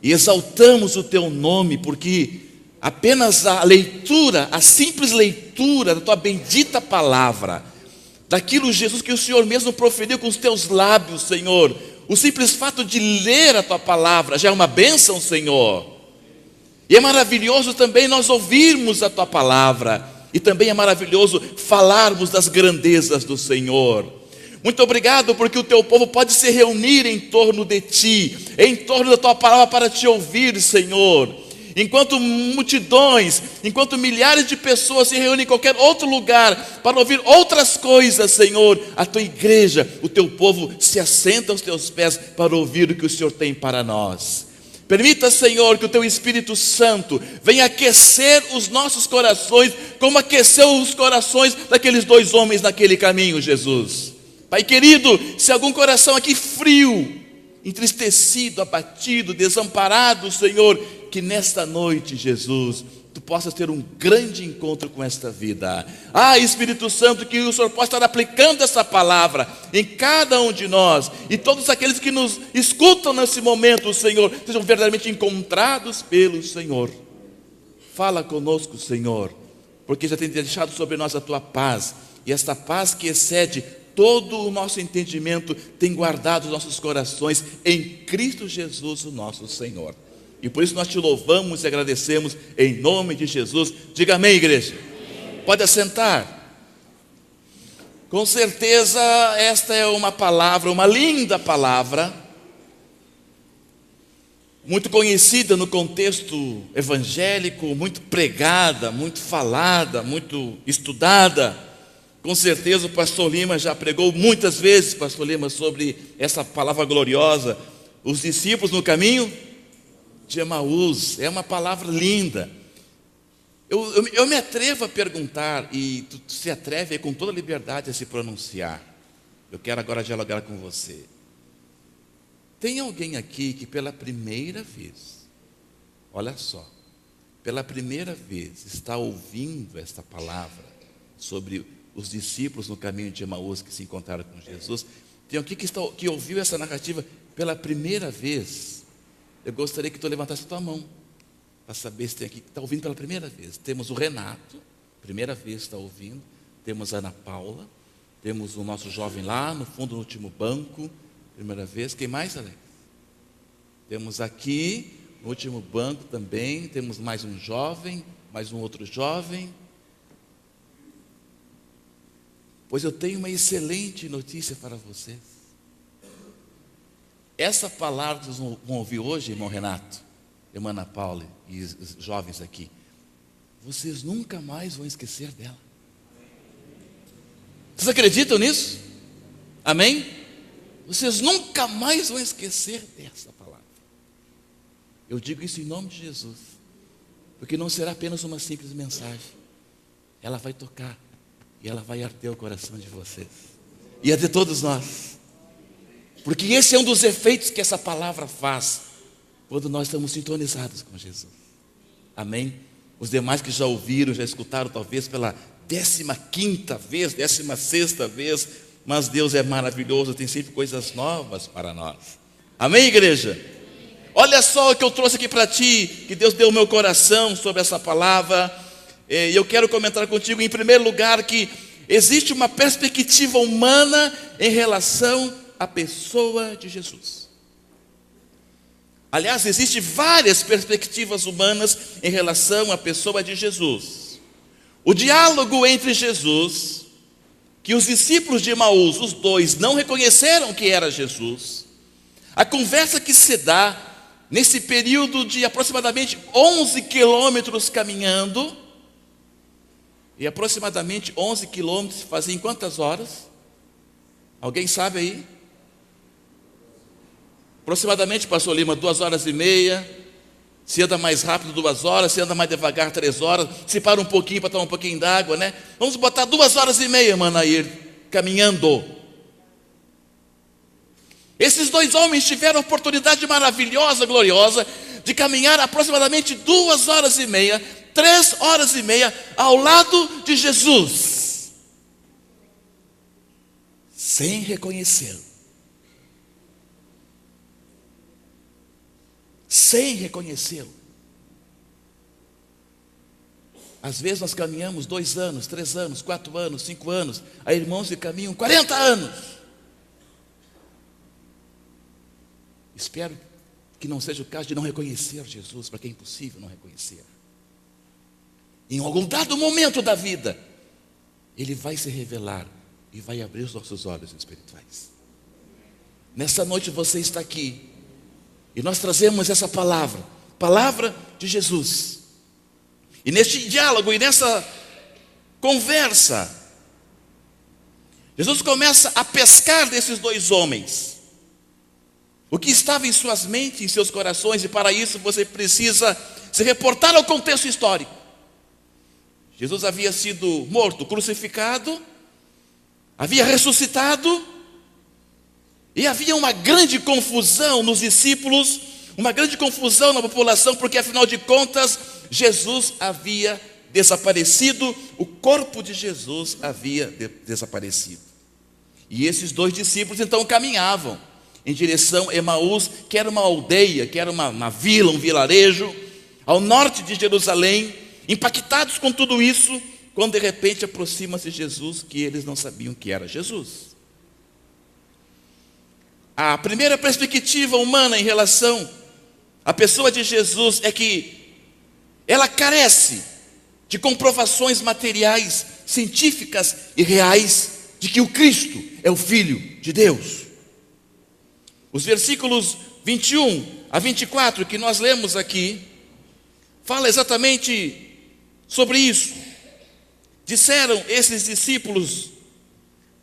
Speaker 5: E exaltamos o teu nome, porque apenas a leitura, a simples leitura da tua bendita palavra, daquilo, Jesus, que o Senhor mesmo proferiu com os teus lábios, Senhor, o simples fato de ler a tua palavra já é uma bênção, Senhor. E é maravilhoso também nós ouvirmos a tua palavra, e também é maravilhoso falarmos das grandezas do Senhor. Muito obrigado porque o teu povo pode se reunir em torno de ti, em torno da tua palavra para te ouvir, Senhor. Enquanto multidões, enquanto milhares de pessoas se reúnem em qualquer outro lugar para ouvir outras coisas, Senhor, a tua igreja, o teu povo se assenta aos teus pés para ouvir o que o Senhor tem para nós. Permita, Senhor, que o teu Espírito Santo venha aquecer os nossos corações, como aqueceu os corações daqueles dois homens naquele caminho, Jesus. Pai querido, se algum coração aqui frio, entristecido, abatido, desamparado, Senhor, que nesta noite, Jesus, tu possas ter um grande encontro com esta vida. Espírito Santo, que o Senhor possa estar aplicando essa palavra em cada um de nós, e todos aqueles que nos escutam nesse momento, Senhor, sejam verdadeiramente encontrados pelo Senhor. Fala conosco, Senhor, porque já tem deixado sobre nós a tua paz, e esta paz que excede todo o nosso entendimento tem guardado os nossos corações em Cristo Jesus, o nosso Senhor. E por isso nós te louvamos e agradecemos em nome de Jesus. Diga amém, igreja. Amém. Pode assentar. Com certeza esta é uma palavra, uma linda palavra, muito conhecida no contexto evangélico, muito pregada, muito falada, muito estudada. Com certeza o pastor Lima já pregou muitas vezes, pastor Lima, sobre essa palavra gloriosa, os discípulos no caminho de Emaús. É uma palavra linda. Eu me atrevo a perguntar, e tu se atreve com toda liberdade a se pronunciar. Eu quero agora dialogar com você. Tem alguém aqui que pela primeira vez, olha só, pela primeira vez está ouvindo esta palavra sobre os discípulos no caminho de Emaús que se encontraram com Jesus? Tem alguém que ouviu essa narrativa pela primeira vez? Eu gostaria que tu levantasse a tua mão para saber se tem aqui que está ouvindo pela primeira vez. Temos o Renato, primeira vez está ouvindo. Temos a Ana Paula. Temos o nosso jovem lá no fundo, no último banco, primeira vez. Quem mais, Alex? Temos aqui no último banco também. Temos mais um jovem, mais um outro jovem. Pois eu tenho uma excelente notícia para vocês. Essa palavra que vocês vão ouvir hoje, irmão Renato, irmã Ana Paula e os jovens aqui, vocês nunca mais vão esquecer dela. Vocês acreditam nisso? Amém? Vocês nunca mais vão esquecer dessa palavra. Eu digo isso em nome de Jesus, porque não será apenas uma simples mensagem. Ela vai tocar e ela vai arder o coração de vocês e a de todos nós, porque esse é um dos efeitos que essa palavra faz quando nós estamos sintonizados com Jesus. Amém? Os demais que já ouviram, já escutaram talvez pela 15ª vez, 16ª vez, mas Deus é maravilhoso, tem sempre coisas novas para nós. Amém, igreja? Olha só o que eu trouxe aqui para ti, que Deus deu ao meu coração sobre essa palavra. E eu quero comentar contigo, em primeiro lugar, que existe uma perspectiva humana em relação à pessoa de Jesus. Aliás, existem várias perspectivas humanas em relação à pessoa de Jesus. O diálogo entre Jesus, que os discípulos de Emaús, os dois, não reconheceram que era Jesus. A conversa que se dá nesse período de aproximadamente 11 quilômetros caminhando, e aproximadamente 11 quilômetros fazia em quantas horas? Alguém sabe aí? Aproximadamente, pastor Lima, 2h30. Se anda mais rápido, 2 horas. Se anda mais devagar, 3 horas. Se para um pouquinho para tomar um pouquinho d'água, né? Vamos botar 2h30, Manair, caminhando. Esses dois homens tiveram a oportunidade maravilhosa, gloriosa, de caminhar aproximadamente 2h30, 3h30 ao lado de Jesus, sem reconhecê-lo. Sem reconhecê-lo. Às vezes nós caminhamos 2 anos, 3 anos, 4 anos, 5 anos. Há irmãos que caminham 40 anos. Espero que não seja o caso de não reconhecer Jesus, para quem é impossível não reconhecer. Em algum dado momento da vida, Ele vai se revelar e vai abrir os nossos olhos espirituais. Nessa noite você está aqui, e nós trazemos essa palavra, palavra de Jesus. E neste diálogo e nessa conversa, Jesus começa a pescar desses dois homens o que estava em suas mentes, em seus corações, e para isso você precisa se reportar ao contexto histórico. Jesus havia sido morto, crucificado, havia ressuscitado, e havia uma grande confusão nos discípulos, uma grande confusão na população, porque afinal de contas, Jesus havia desaparecido, o corpo de Jesus havia desaparecido. E esses dois discípulos então caminhavam em direção a Emaús, que era uma aldeia, que era uma vila, um vilarejo, ao norte de Jerusalém, impactados com tudo isso, quando de repente aproxima-se Jesus, que eles não sabiam que era Jesus. A primeira perspectiva humana em relação à pessoa de Jesus é que ela carece de comprovações materiais, científicas e reais de que o Cristo é o Filho de Deus. Os versículos 21 a 24 que nós lemos aqui, fala exatamente sobre isso. Disseram esses discípulos: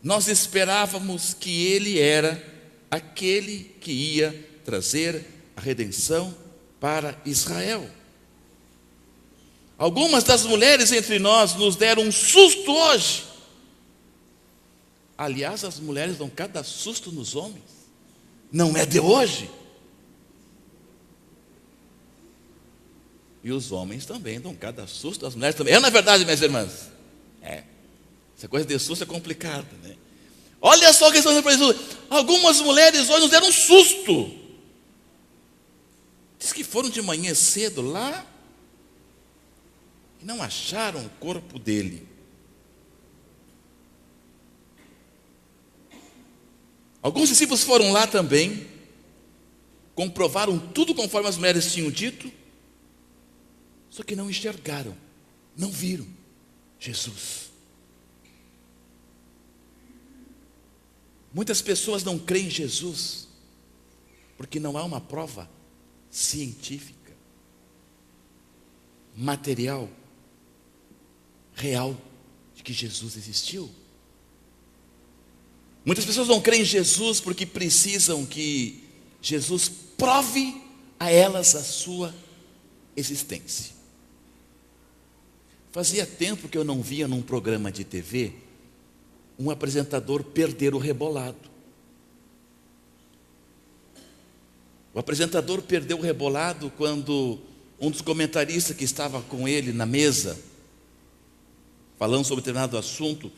Speaker 5: nós esperávamos que Ele era aquele que ia trazer a redenção para Israel. Algumas das mulheres entre nós nos deram um susto hoje. Aliás, as mulheres dão cada susto nos homens. Não é de hoje. E os homens também dão cada susto, as mulheres também. É na verdade, minhas irmãs? Essa coisa de susto é complicada, né? Olha só o que estão dizendo para Jesus. Algumas mulheres hoje nos deram um susto. Diz que foram de manhã cedo lá e não acharam o corpo dele. Alguns discípulos foram lá também, comprovaram tudo conforme as mulheres tinham dito, só que não enxergaram, não viram Jesus. Muitas pessoas não creem em Jesus porque não há uma prova científica, material, real de que Jesus existiu. Muitas pessoas não creem em Jesus porque precisam que Jesus prove a elas a sua existência. Fazia tempo que eu não via num programa de TV um apresentador perder o rebolado. O apresentador perdeu o rebolado quando um dos comentaristas que estava com ele na mesa, falando sobre determinado assunto,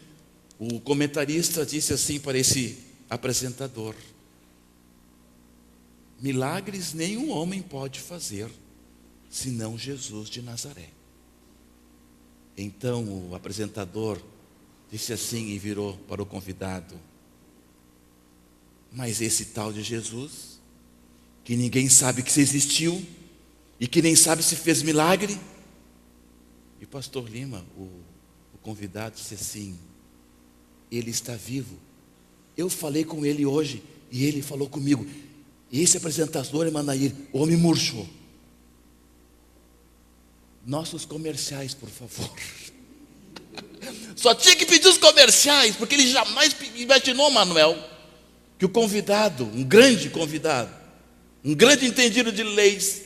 Speaker 5: o comentarista disse assim para esse apresentador: milagres nenhum homem pode fazer, senão Jesus de Nazaré. Então o apresentador disse assim e virou para o convidado: mas esse tal de Jesus, que ninguém sabe que se existiu e que nem sabe se fez milagre? E o pastor Lima, o convidado, disse assim: ele está vivo. Eu falei com ele hoje e ele falou comigo. E esse apresentador é Manair, homem murcho. Nossos comerciais, por favor. Só tinha que pedir os comerciais, porque ele jamais imaginou, Manuel, que o convidado, um grande convidado, um grande entendido de leis,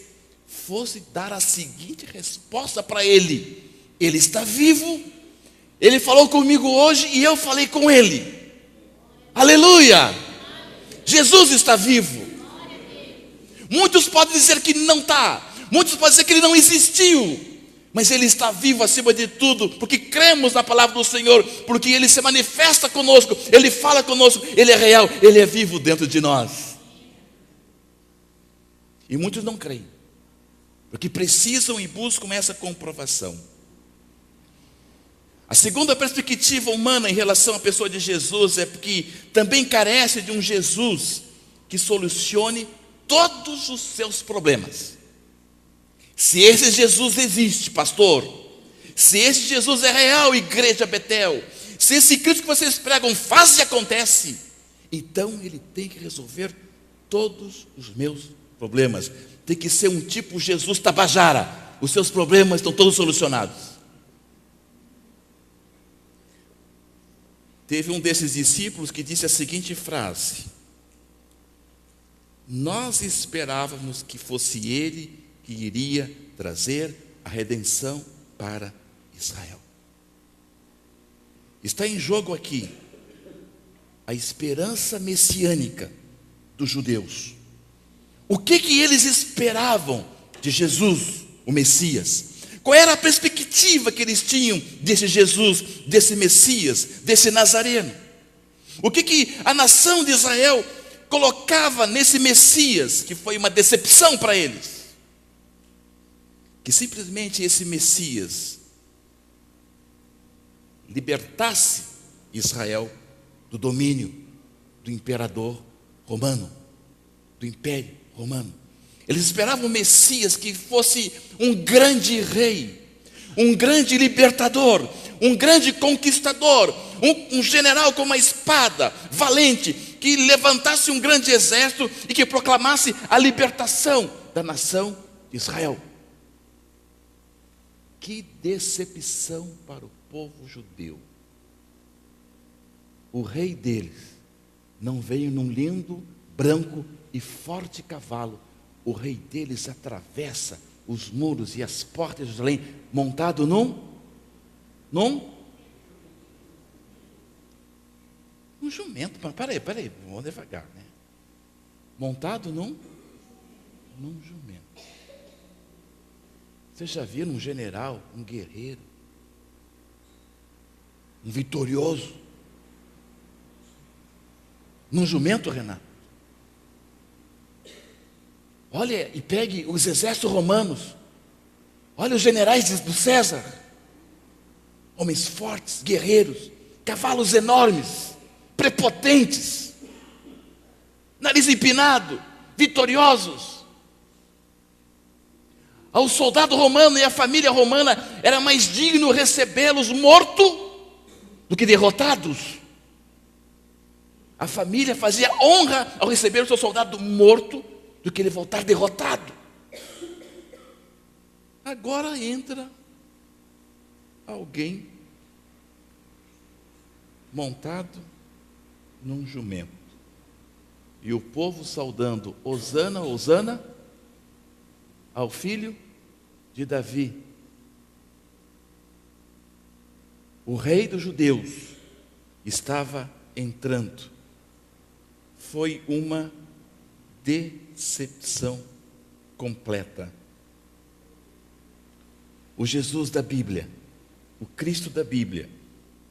Speaker 5: fosse dar a seguinte resposta para ele: ele está vivo, ele falou comigo hoje e eu falei com ele. Aleluia! Jesus está vivo. Muitos podem dizer que não está, muitos podem dizer que ele não existiu, mas ele está vivo acima de tudo, porque cremos na palavra do Senhor, porque ele se manifesta conosco, ele fala conosco, ele é real, ele é vivo dentro de nós. E muitos não creem, porque precisam e buscam essa comprovação. A segunda perspectiva humana em relação à pessoa de Jesus é porque também carece de um Jesus que solucione todos os seus problemas. Se esse Jesus existe, pastor, se esse Jesus é real, igreja Betel, se esse Cristo que vocês pregam faz e acontece, então ele tem que resolver todos os meus problemas. Tem que ser um tipo Jesus Tabajara. Os seus problemas estão todos solucionados. Teve um desses discípulos que disse a seguinte frase: nós esperávamos que fosse ele que iria trazer a redenção para Israel. Está em jogo aqui a esperança messiânica dos judeus. O que eles esperavam de Jesus, o Messias? Qual era a perspectiva que eles tinham desse Jesus, desse Messias, desse Nazareno? O que a nação de Israel colocava nesse Messias, que foi uma decepção para eles? Que simplesmente esse Messias libertasse Israel do domínio do imperador romano, do império romano. Eles esperavam um Messias que fosse um grande rei, um grande libertador, um grande conquistador, um general com uma espada, valente, que levantasse um grande exército e que proclamasse a libertação da nação de Israel. Que decepção para o povo judeu. O rei deles não veio num lindo, branco e forte cavalo. O rei deles atravessa os muros e as portas de Jerusalém montado num jumento. Peraí, vamos devagar, né? Montado num jumento. Vocês já viram um general, um guerreiro, um vitorioso num jumento, Renato? Olha e pegue os exércitos romanos. Olha os generais do César. Homens fortes, guerreiros, cavalos enormes, prepotentes, nariz empinado, vitoriosos. Ao soldado romano e à família romana era mais digno recebê-los mortos do que derrotados. A família fazia honra ao receber o seu soldado morto do que ele voltar derrotado. Agora entra alguém montado num jumento. E o povo saudando, Hosana, Hosana, ao filho de Davi. O rei dos judeus estava entrando. Foi uma decepção completa. O Jesus da Bíblia, o Cristo da Bíblia,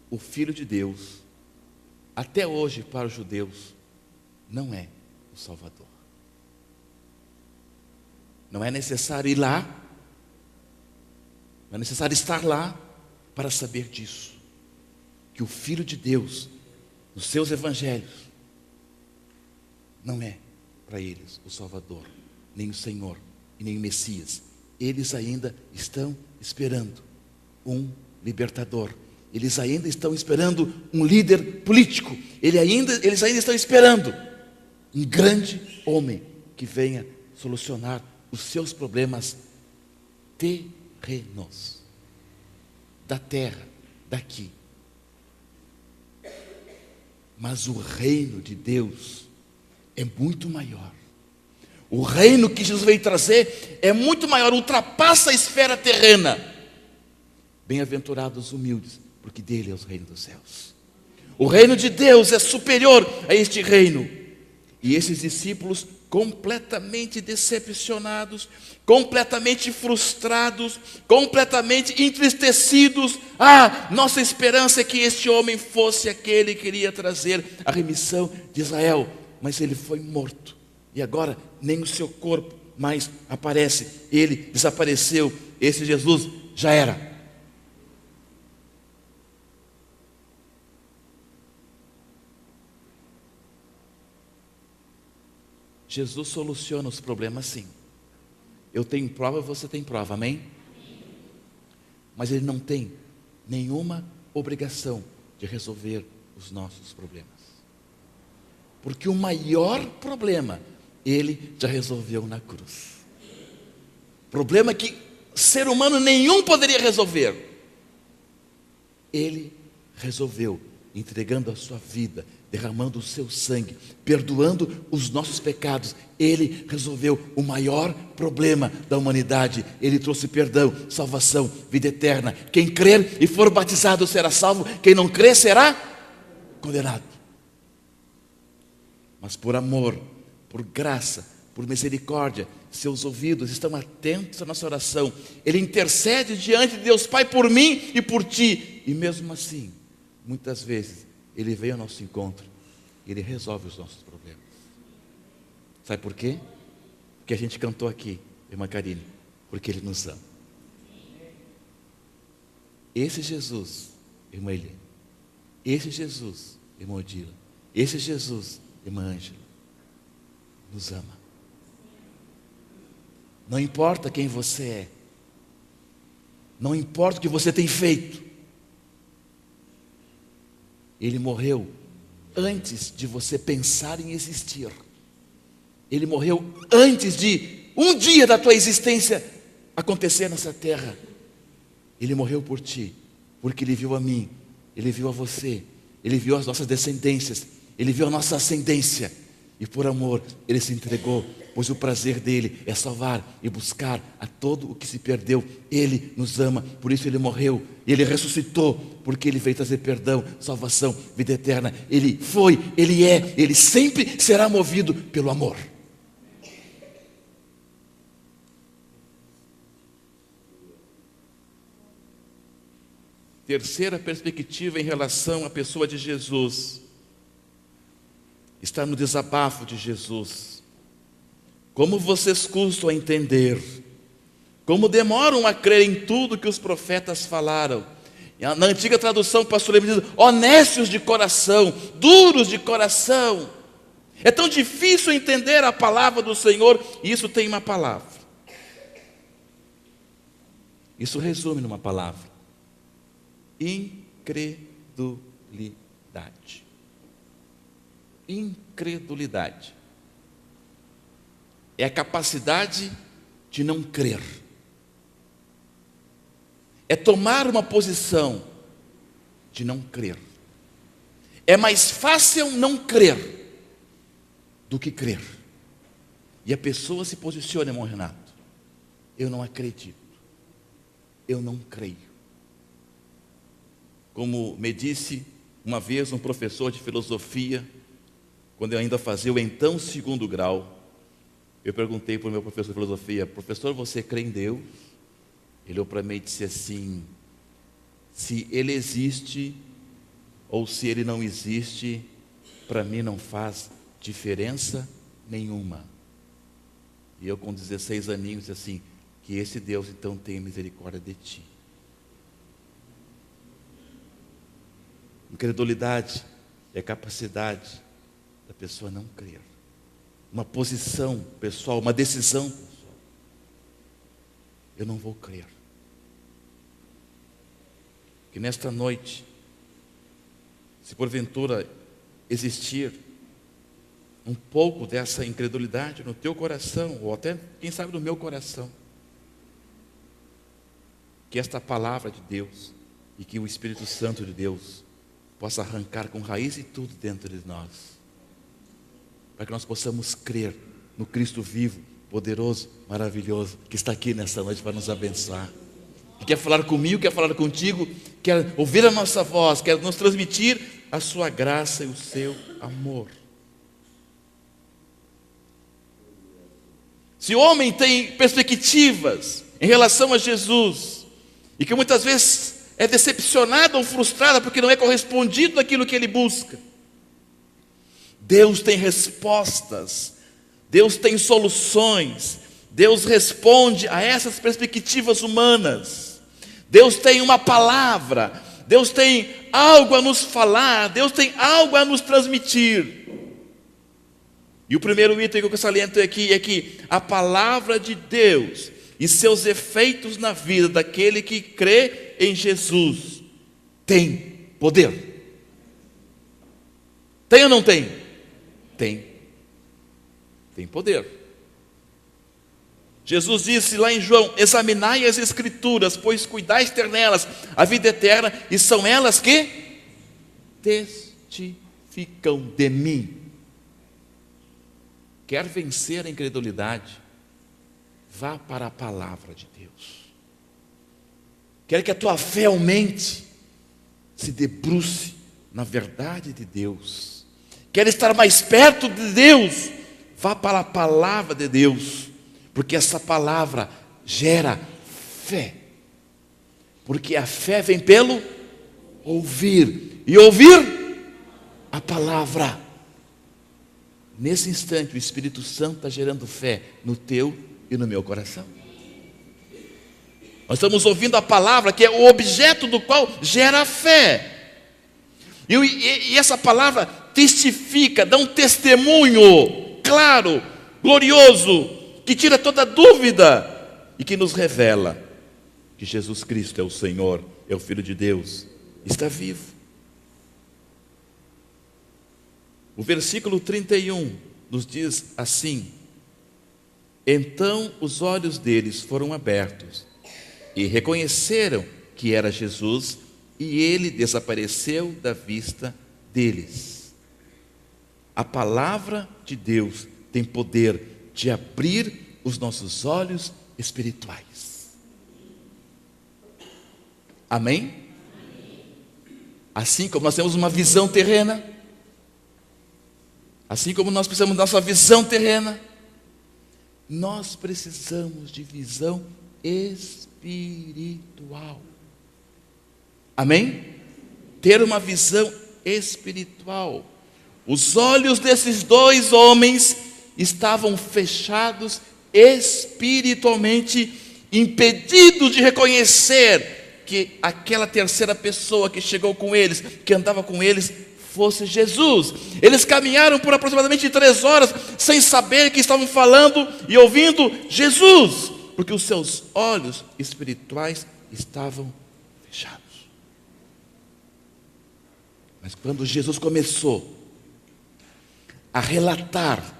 Speaker 5: o Filho de Deus, até hoje para os judeus, não é o Salvador. Não é necessário ir lá, não é necessário estar lá para saber disso, que o Filho de Deus, nos seus evangelhos, não é para eles o Salvador, nem o Senhor e nem o Messias. Eles ainda estão esperando um libertador. Eles ainda estão esperando um líder político. Eles ainda estão esperando um grande homem que venha solucionar os seus problemas terrenos, da terra, daqui. Mas o reino de Deus é muito maior. O reino que Jesus veio trazer é muito maior, ultrapassa a esfera terrena. Bem-aventurados os humildes, porque dele é o reino dos céus. O reino de Deus é superior a este reino. E esses discípulos completamente decepcionados, completamente frustrados, completamente entristecidos. Nossa esperança é que este homem fosse aquele que iria trazer a remissão de Israel. Mas ele foi morto. E agora nem o seu corpo mais aparece. Ele desapareceu. Esse Jesus já era. Jesus soluciona os problemas, sim. Eu tenho prova, você tem prova, amém? Mas Ele não tem nenhuma obrigação de resolver os nossos problemas. Porque o maior problema, Ele já resolveu na cruz. Problema que ser humano nenhum poderia resolver. Ele resolveu, entregando a sua vida, derramando o seu sangue, perdoando os nossos pecados. Ele resolveu o maior problema da humanidade. Ele trouxe perdão, salvação, vida eterna. Quem crer e for batizado será salvo. Quem não crer será condenado. Mas por amor, por graça, por misericórdia, seus ouvidos estão atentos à nossa oração. Ele intercede diante de Deus Pai por mim e por ti. E mesmo assim, muitas vezes, Ele vem ao nosso encontro, Ele resolve os nossos problemas. Sabe por quê? Porque a gente cantou aqui, irmã Karine, porque Ele nos ama. Esse Jesus, irmã Helene, esse Jesus, irmã Odila, esse Jesus, irmã Ângela, nos ama. Não importa quem você é, não importa o que você tem feito, Ele morreu antes de você pensar em existir. Ele morreu antes de um dia da tua existência acontecer nessa terra. Ele morreu por ti, porque Ele viu a mim, Ele viu a você, Ele viu as nossas descendências, Ele viu a nossa ascendência. E por amor, Ele se entregou, pois o prazer dEle é salvar e buscar a todo o que se perdeu. Ele nos ama, por isso Ele morreu. Ele ressuscitou, porque Ele veio trazer perdão, salvação, vida eterna. Ele foi, Ele é, Ele sempre será movido pelo amor. Terceira perspectiva em relação à pessoa de Jesus está no desabafo de Jesus. Como vocês custam a entender, como demoram a crer em tudo que os profetas falaram. Na antiga tradução, o pastor Leme diz: honestos de coração, duros de coração. É tão difícil entender a palavra do Senhor, e isso tem uma palavra. Isso resume numa palavra: incredulidade. Incredulidade é a capacidade de não crer, é tomar uma posição de não crer, é mais fácil não crer do que crer. E a pessoa se posiciona, irmão Renato: eu não acredito, eu não creio. Como me disse uma vez um professor de filosofia, quando eu ainda fazia o então 2º grau, eu perguntei para o meu professor de filosofia: professor, você crê em Deus? Ele olhou para mim e disse assim: se ele existe ou se ele não existe, para mim não faz diferença nenhuma. E eu, com 16 aninhos, disse assim: que esse Deus então tenha misericórdia de ti. Incredulidade é a capacidade da pessoa não crer. Uma posição pessoal, uma decisão pessoal. Eu não vou crer. Que nesta noite, se porventura existir um pouco dessa incredulidade no teu coração, ou até, quem sabe, no meu coração, que esta palavra de Deus e que o Espírito Santo de Deus possa arrancar com raiz e tudo dentro de nós, para que nós possamos crer no Cristo vivo, poderoso, maravilhoso, que está aqui nesta noite para nos abençoar, que quer falar comigo, quer falar contigo, quer ouvir a nossa voz, quer nos transmitir a sua graça e o seu amor. Se o homem tem perspectivas em relação a Jesus, e que muitas vezes é decepcionado ou frustrado porque não é correspondido àquilo que ele busca, Deus tem respostas, Deus tem soluções, Deus responde a essas perspectivas humanas. Deus tem uma palavra, Deus tem algo a nos falar, Deus tem algo a nos transmitir. E o primeiro item que eu saliento aqui é que a palavra de Deus e seus efeitos na vida daquele que crê em Jesus tem poder. Tem ou não tem? Tem. Tem poder. Jesus disse lá em João: examinai as Escrituras, pois cuidais ter nelas a vida eterna, e são elas que testificam de mim. Quer vencer a incredulidade? Vá para a palavra de Deus. Quer que a tua fé aumente? Se debruce na verdade de Deus. Quer estar mais perto de Deus? Vá para a palavra de Deus, porque essa palavra gera fé. Porque a fé vem pelo ouvir, e ouvir a palavra. Nesse instante, o Espírito Santo está gerando fé no teu e no meu coração. Nós estamos ouvindo a palavra, que é o objeto do qual gera fé. E essa palavra testifica, dá um testemunho claro, glorioso, que tira toda dúvida e que nos revela que Jesus Cristo é o Senhor, é o Filho de Deus, está vivo. O versículo 31 nos diz assim: então os olhos deles foram abertos e reconheceram que era Jesus, e ele desapareceu da vista deles. A palavra de Deus tem poder de abrir os nossos olhos espirituais. Amém? Assim como nós temos uma visão terrena, assim como nós precisamos da nossa visão terrena, nós precisamos de visão espiritual. Amém? Ter uma visão espiritual. Os olhos desses dois homens estavam fechados espiritualmente, impedidos de reconhecer que aquela terceira pessoa que chegou com eles, que andava com eles, fosse Jesus. Eles caminharam por aproximadamente 3 horas sem saber que estavam falando e ouvindo Jesus, porque os seus olhos espirituais estavam fechados. Mas quando Jesus começou a relatar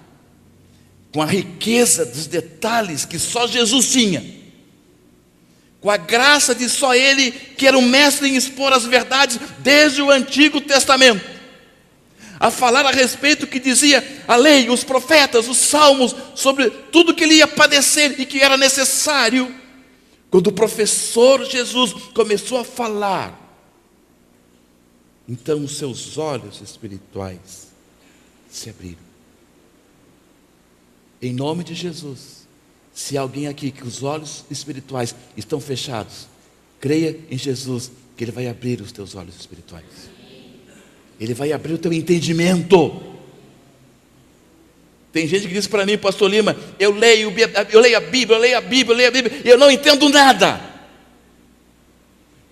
Speaker 5: com a riqueza dos detalhes que só Jesus tinha, com a graça de só Ele, que era o mestre em expor as verdades desde o Antigo Testamento, a falar a respeito do que dizia a lei, os profetas, os salmos, sobre tudo que ele ia padecer e que era necessário. Quando o professor Jesus começou a falar, então os seus olhos espirituais se abriram. Em nome de Jesus, se há alguém aqui que os olhos espirituais estão fechados, creia em Jesus, que Ele vai abrir os teus olhos espirituais. Ele vai abrir o teu entendimento. Tem gente que diz para mim, pastor Lima, eu leio a Bíblia, e eu não entendo nada.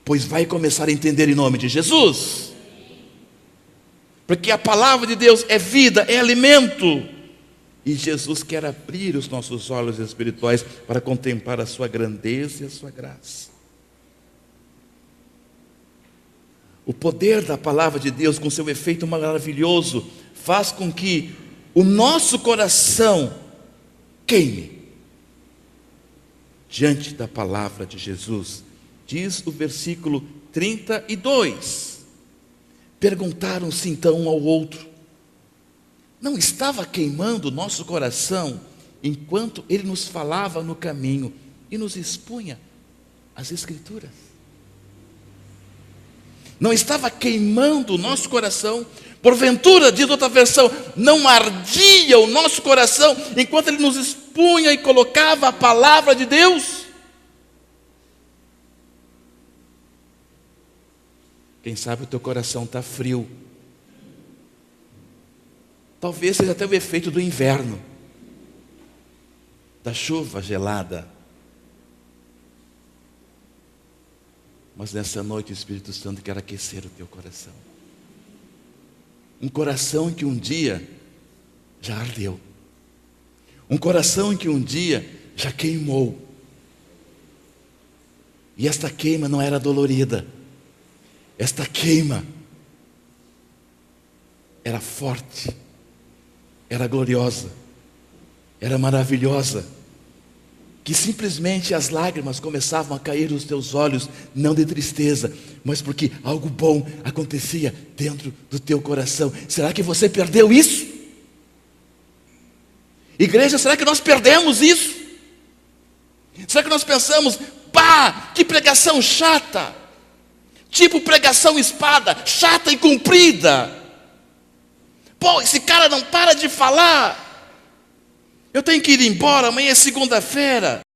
Speaker 5: Pois vai começar a entender em nome de Jesus. Porque a palavra de Deus é vida, é alimento. E Jesus quer abrir os nossos olhos espirituais para contemplar a sua grandeza e a sua graça. O poder da palavra de Deus, com seu efeito maravilhoso, faz com que o nosso coração queime diante da palavra de Jesus. Diz o versículo 32. Perguntaram-se então um ao outro: não estava queimando o nosso coração enquanto ele nos falava no caminho e nos expunha as Escrituras? Não estava queimando o nosso coração? Porventura, diz outra versão, não ardia o nosso coração enquanto ele nos expunha e colocava a palavra de Deus? Quem sabe o teu coração está frio. Talvez seja até o efeito do inverno, da chuva gelada. Mas nessa noite o Espírito Santo quer aquecer o teu coração. Um coração que um dia já ardeu. Um coração que um dia já queimou. E esta queima não era dolorida. Esta queima era forte, era gloriosa, era maravilhosa. Que simplesmente as lágrimas começavam a cair nos teus olhos, não de tristeza, mas porque algo bom acontecia dentro do teu coração. Será que você perdeu isso? Igreja, será que nós perdemos isso? Será que nós pensamos, pá, que pregação chata, tipo pregação espada, chata e comprida. Pô, esse cara não para de falar. Eu tenho que ir embora, amanhã é segunda-feira.